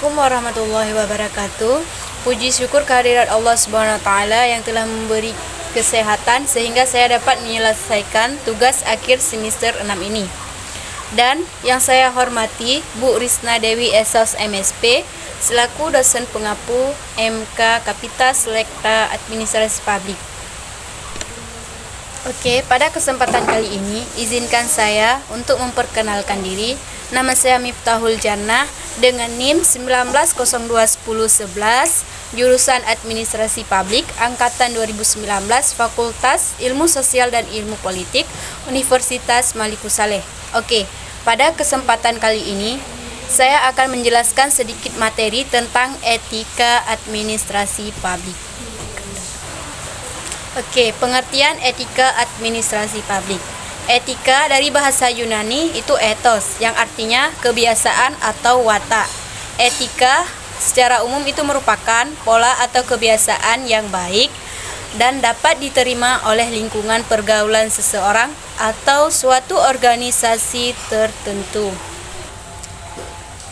Assalamualaikum warahmatullahi wabarakatuh. Puji syukur kehadirat Allah Subhanahu wa taala yang telah memberi kesehatan sehingga saya dapat menyelesaikan tugas akhir semester 6 ini. Dan yang saya hormati Bu Risna Dewi SOS MSP selaku dosen pengapu MK Kapita Selekta Administrasi Publik. Oke, pada kesempatan kali ini izinkan saya untuk memperkenalkan diri. Nama saya Miftahul Jannah dengan NIM 19021011, jurusan Administrasi Publik, angkatan 2019, Fakultas Ilmu Sosial dan Ilmu Politik, Universitas Maliku Saleh. Oke, pada kesempatan kali ini saya akan menjelaskan sedikit materi tentang etika administrasi publik. Oke, pengertian etika administrasi publik. Etika dari bahasa Yunani itu ethos, yang artinya kebiasaan atau watak. Etika secara umum itu merupakan pola atau kebiasaan yang baik dan dapat diterima oleh lingkungan pergaulan seseorang atau suatu organisasi tertentu.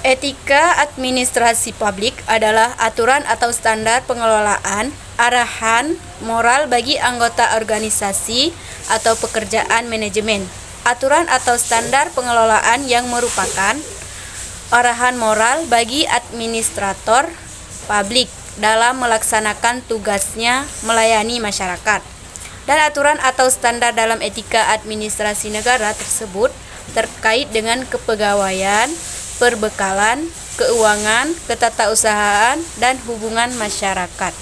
Etika administrasi publik adalah aturan atau standar pengelolaan, arahan moral bagi anggota organisasi atau pekerjaan manajemen. Aturan atau standar pengelolaan yang merupakan arahan moral bagi administrator publik dalam melaksanakan tugasnya melayani masyarakat. Dan aturan atau standar dalam etika administrasi negara tersebut terkait dengan kepegawaian, perbekalan, keuangan, ketatausahaan, dan hubungan masyarakat.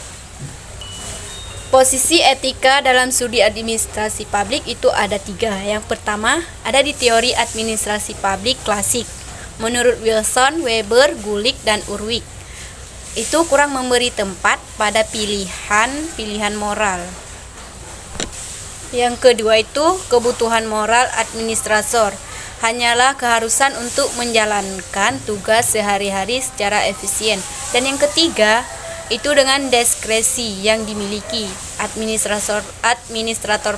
Posisi etika dalam studi administrasi publik itu ada 3. Yang pertama, ada di teori administrasi publik klasik. Menurut Wilson, Weber, Gulick, dan Urwig. Itu kurang memberi tempat pada pilihan moral. Yang kedua itu kebutuhan moral administrator. Hanyalah keharusan untuk menjalankan tugas sehari-hari secara efisien. Dan yang ketiga, itu dengan diskresi yang dimiliki. Administrator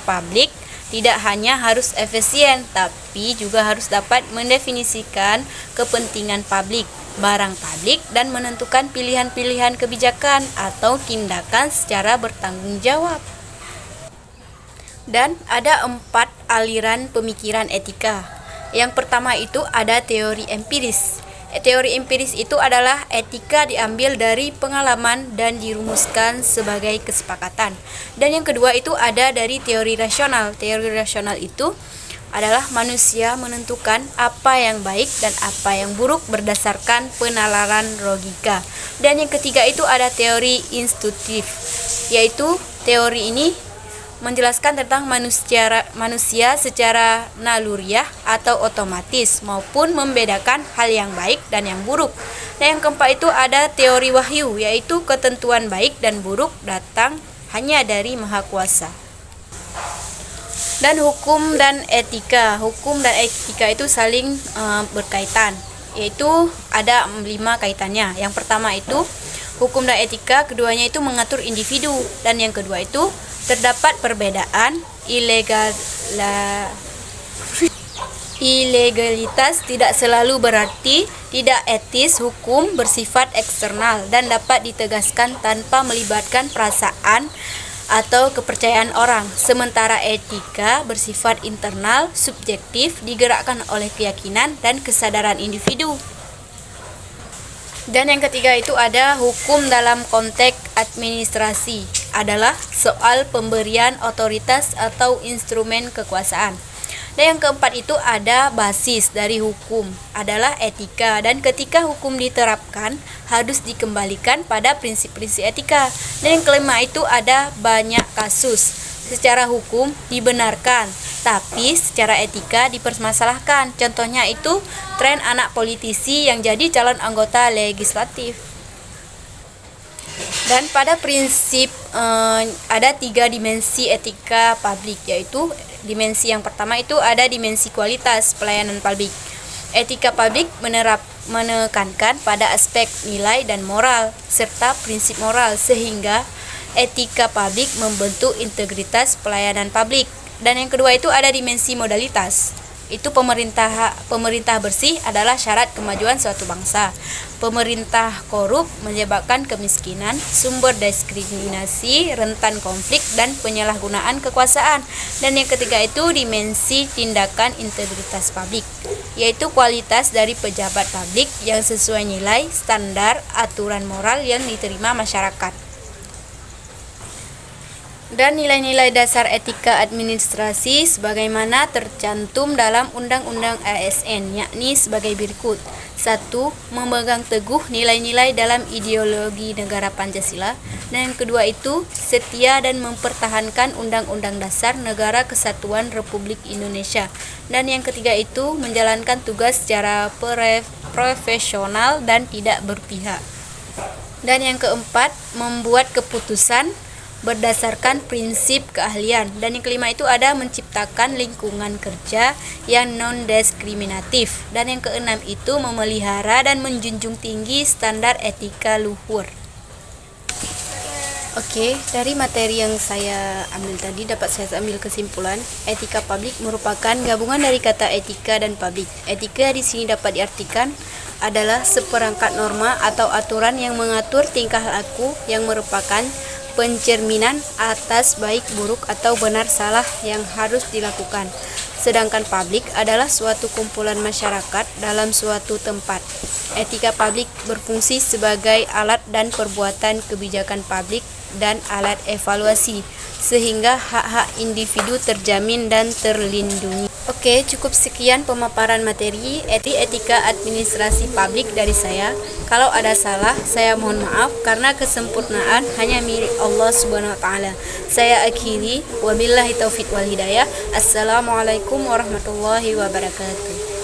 publik tidak hanya harus efisien, tapi juga harus dapat mendefinisikan kepentingan publik, barang publik, dan menentukan pilihan-pilihan kebijakan atau tindakan secara bertanggung jawab. Dan ada 4 aliran pemikiran etika. Yang pertama itu ada teori empiris. Teori empiris itu adalah etika diambil dari pengalaman dan dirumuskan sebagai kesepakatan. Dan yang kedua itu ada dari teori rasional. Teori rasional itu adalah manusia menentukan apa yang baik dan apa yang buruk berdasarkan penalaran logika. Dan yang ketiga itu ada teori intuitif, yaitu teori ini menjelaskan tentang manusia secara naluriah atau otomatis maupun membedakan hal yang baik dan yang buruk. Dan yang keempat itu ada teori wahyu, yaitu ketentuan baik dan buruk datang hanya dari Maha Kuasa. Dan hukum dan etika. Hukum dan etika itu saling berkaitan, yaitu ada 5 kaitannya. Yang pertama itu hukum dan etika, keduanya itu mengatur individu, dan yang kedua itu terdapat perbedaan ilegalitas tidak selalu berarti tidak etis. Hukum bersifat eksternal dan dapat ditegaskan tanpa melibatkan perasaan atau kepercayaan orang, sementara etika bersifat internal, subjektif, digerakkan oleh keyakinan dan kesadaran individu. Dan yang ketiga itu ada hukum dalam konteks administrasi, adalah soal pemberian otoritas atau instrumen kekuasaan. Dan yang keempat itu ada basis dari hukum, adalah etika, dan ketika hukum diterapkan harus dikembalikan pada prinsip-prinsip etika. Dan yang kelima itu ada banyak kasus secara hukum dibenarkan, tapi secara etika dipermasalahkan. Contohnya itu tren anak politisi yang jadi calon anggota legislatif. Dan pada prinsip ada 3 dimensi etika publik, yaitu dimensi yang pertama itu ada dimensi kualitas pelayanan publik. Etika publik menekankan pada aspek nilai dan moral serta prinsip moral, sehingga etika publik membentuk integritas pelayanan publik. Dan yang kedua itu ada dimensi modalitas. Itu pemerintah bersih adalah syarat kemajuan suatu bangsa. pemerintah korup menyebabkan kemiskinan, sumber diskriminasi, rentan konflik, dan penyalahgunaan kekuasaan. Dan yang ketiga itu dimensi tindakan integritas publik, yaitu kualitas dari pejabat publik yang sesuai nilai, standar, aturan moral yang diterima masyarakat. Dan nilai-nilai dasar etika administrasi sebagaimana tercantum dalam Undang-Undang ASN, yakni sebagai berikut. 1. Memegang teguh nilai-nilai dalam ideologi negara Pancasila. Dan yang kedua itu setia dan mempertahankan Undang-Undang Dasar Negara Kesatuan Republik Indonesia. Dan yang ketiga itu menjalankan tugas secara profesional dan tidak berpihak. Dan yang keempat, membuat keputusan berdasarkan prinsip keahlian. Dan yang kelima itu ada menciptakan lingkungan kerja yang non-diskriminatif. Dan yang keenam itu memelihara dan menjunjung tinggi standar etika luhur. Oke, dari materi yang saya ambil tadi dapat saya ambil kesimpulan, etika publik merupakan gabungan dari kata etika dan publik. Etika di sini dapat diartikan adalah seperangkat norma atau aturan yang mengatur tingkah laku yang merupakan pencerminan atas baik buruk atau benar salah yang harus dilakukan. Sedangkan publik adalah suatu kumpulan masyarakat dalam suatu tempat. Etika publik berfungsi sebagai alat dan perbuatan kebijakan publik dan alat evaluasi, sehingga hak-hak individu terjamin dan terlindungi. Oke, cukup sekian pemaparan materi etika administrasi publik dari saya. Kalau ada salah, saya mohon maaf karena kesempurnaan hanya milik Allah Subhanahu wa taala. Saya akhiri, wabillahi taufik wal hidayah. Assalamualaikum warahmatullahi wabarakatuh.